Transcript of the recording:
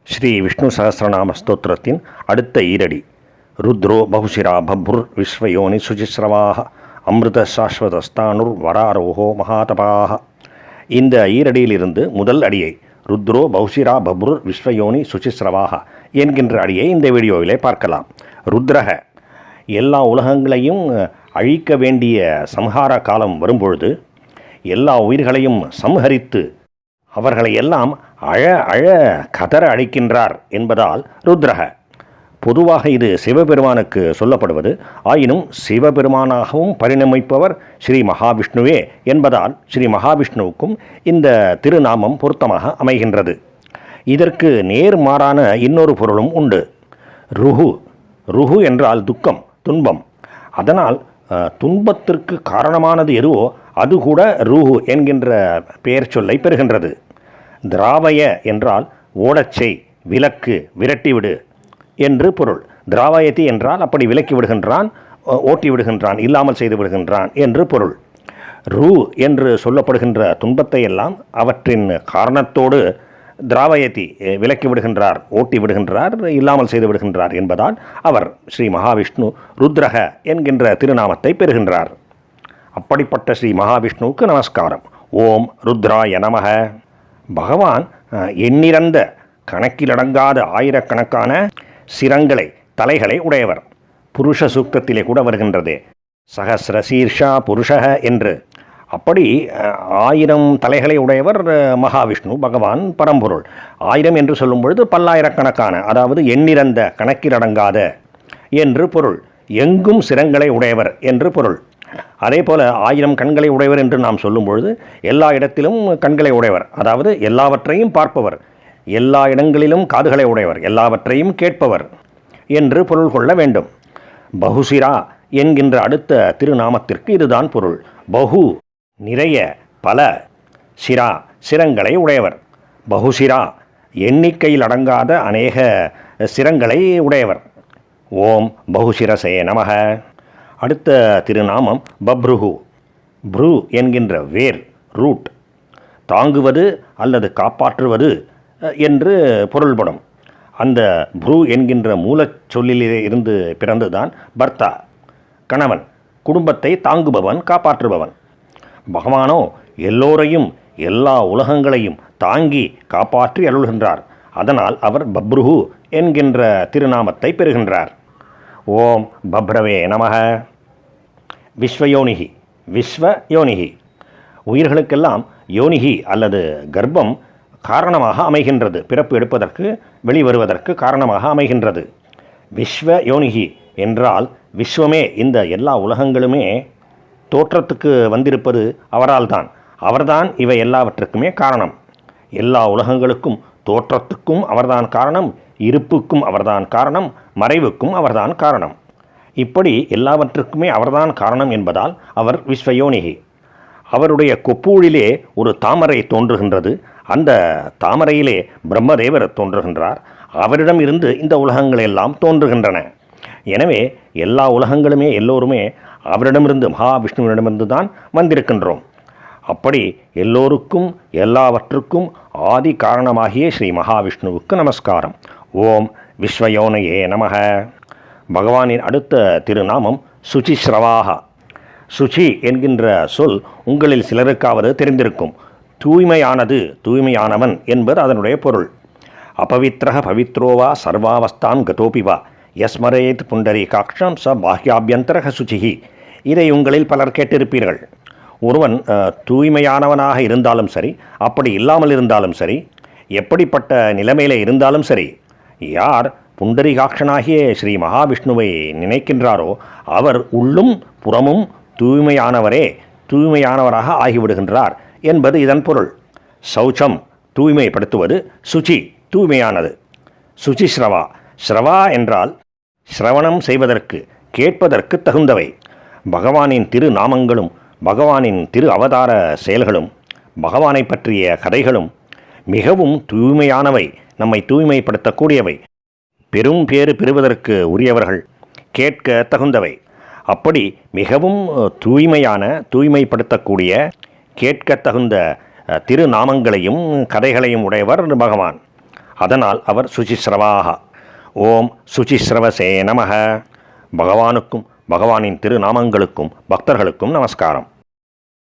ஸ்ரீ விஷ்ணு சகஸ்ரநாம ஸ்தோத்திரத்தின் அடுத்த ஈரடி. ருத்ரோ பகுஷிரா பப்ருர் விஸ்வயோனி சுசிஸ்ரவாக அமிர்த சாஸ்வதஸ்தானுர் வராரோஹோ மகாதபாக. இந்த ஈரடியிலிருந்து முதல் அடியை ருத்ரோ பகுஷிரா பப்ருர் விஸ்வயோனி சுசிஸ்ரவாக என்கின்ற அடியை இந்த வீடியோவிலே பார்க்கலாம். ருத்ரக எல்லா உலகங்களையும் அழிக்க வேண்டிய சம்ஹார காலம் வரும்பொழுது எல்லா உயிர்களையும் சம்ஹரித்து அவர்களை எல்லாம் அழ அழ கதற அழிக்கின்றார் என்பதால் ருத்ரக. பொதுவாக இது சிவபெருமானுக்கு சொல்லப்படுவது, ஆயினும் சிவபெருமானாகவும் பரிணமிப்பவர் ஸ்ரீ மகாவிஷ்ணுவே என்பதால் ஸ்ரீ மகாவிஷ்ணுவுக்கும் இந்த திருநாமம் பொருத்தமாக அமைகின்றது. இதற்கு நேர்மாறான இன்னொரு பொருளும் உண்டு. ருஹு. ருஹு என்றால் துக்கம், துன்பம். அதனால் துன்பத்திற்கு காரணமானது எதுவோ அது கூட ரூஹு என்கின்ற பெயர் சொல்லை பெறுகின்றது. திராவய என்றால் ஓடச்செய், விலக்கு, விரட்டிவிடு என்று பொருள். திராவயதி என்றால் அப்படி விலக்கி விடுகின்றான், ஓட்டி விடுகின்றான், இல்லாமல் செய்து விடுகின்றான் என்று பொருள். ரூ என்று சொல்லப்படுகின்ற துன்பத்தை எல்லாம் அவற்றின் காரணத்தோடு திராவயதி விலக்கி விடுகின்றார், ஓட்டி விடுகின்றார், இல்லாமல் செய்து விடுகின்றார் என்பதால் அவர் ஸ்ரீ மகாவிஷ்ணு ருத்ரக என்கின்ற திருநாமத்தை பெறுகின்றார். அப்படிப்பட்ட ஸ்ரீ மகாவிஷ்ணுவுக்கு நமஸ்காரம். ஓம் ருத்ராய நமக. பகவான் எண்ணிறந்த கணக்கிலடங்காத ஆயிரக்கணக்கான சிரங்களை, தலைகளை உடையவர். புருஷ சூக்தத்திலே கூட வருகின்றதே, சகசிர சீர்ஷா புருஷக என்று. அப்படி 1000 தலைகளை உடையவர் மகாவிஷ்ணு பகவான் பரம்பொருள். 1000 என்று சொல்லும் பொழுது பல்லாயிரக்கணக்கான, அதாவது எண்ணிறந்த கணக்கிலடங்காத என்று பொருள். எங்கும் சிரங்களை உடையவர் என்று பொருள். அதே போல் 1000 கண்களை உடையவர் என்று நாம் சொல்லும் பொழுது எல்லா இடத்திலும் கண்களை உடையவர், அதாவது எல்லாவற்றையும் பார்ப்பவர். எல்லா இடங்களிலும் காதுகளை உடையவர், எல்லாவற்றையும் கேட்பவர் என்று பொருள் கொள்ள வேண்டும். பகுசிரா என்கின்ற அடுத்த திருநாமத்திற்கு இதுதான் பொருள். பகு நிறைய, பல, சிரா சிரங்களை உடையவர். பகுசிரா எண்ணிக்கையில் அடங்காத அநேக சிரங்களை உடையவர். ஓம் பகுசிரசே நமக. அடுத்த திருநாமம் பப்ருஹு. ப்ரூ என்கின்ற வேர், ரூட். தாங்குவது அல்லது காப்பாற்றுவது என்று பொருள்படும். அந்த ப்ரூ என்கின்ற மூலச் சொல்லிலே இருந்து பிறந்துதான் பர்த்தா, கணவன், குடும்பத்தை தாங்குபவன், காப்பாற்றுபவன். பகவானோ எல்லோரையும் எல்லா உலகங்களையும் தாங்கி காப்பாற்றி அருள்கின்றார். அதனால் அவர் பப்ருஹு என்கின்ற திருநாமத்தை பெறுகின்றார். ஓம் பப்ரவே நமக. விஸ்வயோனிகி. விஸ்வயோனிகி உயிர்களுக்கெல்லாம் யோனிகி அல்லது கர்ப்பம் காரணமாக அமைகின்றது. பிறப்பு எடுப்பதற்கு, வெளிவருவதற்கு காரணமாக அமைகின்றது. விஸ்வயோனிகி என்றால் விஸ்வமே, இந்த எல்லா உலகங்களுமே தோற்றத்துக்கு வந்திருப்பது அவரால் தான். அவர்தான் இவை எல்லாவற்றுக்குமே காரணம். எல்லா உலகங்களுக்கும் தோற்றத்துக்கும் அவர்தான் காரணம், இருப்புக்கும் அவர்தான் காரணம், மறைவுக்கும் அவர்தான் காரணம். இப்படி எல்லாவற்றுக்குமே அவர்தான் காரணம் என்பதால் அவர் விஸ்வயோனிகி. அவருடைய கொப்பூழிலே ஒரு தாமரை தோன்றுகின்றது. அந்த தாமரையிலே பிரம்மதேவர் தோன்றுகின்றார். அவரிடம் இருந்து இந்த உலகங்கள் எல்லாம் தோன்றுகின்றன. எனவே எல்லா உலகங்களுமே, எல்லோருமே அவரிடமிருந்து, மகாவிஷ்ணுவிடமிருந்து தான் வந்திருக்கின்றோம். அப்படி எல்லோருக்கும் எல்லாவற்றுக்கும் ஆதி காரணமாகிய ஸ்ரீ மகாவிஷ்ணுவுக்கு நமஸ்காரம். ஓம் விஸ்வயோனையே நமக. பகவானின் அடுத்த திருநாமம் சுசிஸ்ரவாக. சுச்சி என்கின்ற சொல் உங்களில் சிலருக்காவது தெரிந்திருக்கும். தூய்மையானது, தூய்மையானவன் என்பது அதனுடைய பொருள். அபவித்ரக பவித்ரோவா சர்வாவஸ்தாம் கதோபிவா யஸ்மரேத் புண்டரீகாக்ஷம் ச பாஹ்யாபியந்தரக சுச்சிஹி. இதை உங்களில் பலர் கேட்டிருப்பீர்கள். ஒருவன் தூய்மையானவனாக இருந்தாலும் சரி, அப்படி இல்லாமல் இருந்தாலும் சரி, எப்படிப்பட்ட நிலைமையிலே இருந்தாலும் சரி, யார் புண்டரீகாட்சனாகிய ஸ்ரீ மகாவிஷ்ணுவை நினைக்கின்றாரோ அவர் உள்ளும் புறமும் தூய்மையானவரே, தூய்மையானவராக ஆகிவிடுகின்றார் என்பது இதன் பொருள். சௌச்சம் தூய்மைப்படுத்துவது, சுச்சி தூய்மையானது. சுச்சிஸ்ரவா. ஸ்ரவா என்றால் சிரவணம் செய்வதற்கு, கேட்பதற்கு தகுந்தவை. பகவானின் திருநாமங்களும் பகவானின் திரு அவதார செயல்களும் பகவானை பற்றிய கதைகளும் மிகவும் தூய்மையானவை, நம்மை தூய்மைப்படுத்தக்கூடியவை, பெரும் பேறு பெறுவதற்கு உரியவர்கள், கேட்க தகுந்தவை. அப்படி மிகவும் தூய்மையான, தூய்மைப்படுத்தக்கூடிய, கேட்க தகுந்த திருநாமங்களையும் கதைகளையும் உடையவர் பகவான். அதனால் அவர் சுசிஸ்ரவாக. ஓம் சுசிஸ்ரவசே நமக. பகவானுக்கும் பகவானின் திருநாமங்களுக்கும் பக்தர்களுக்கும் நமஸ்காரம்.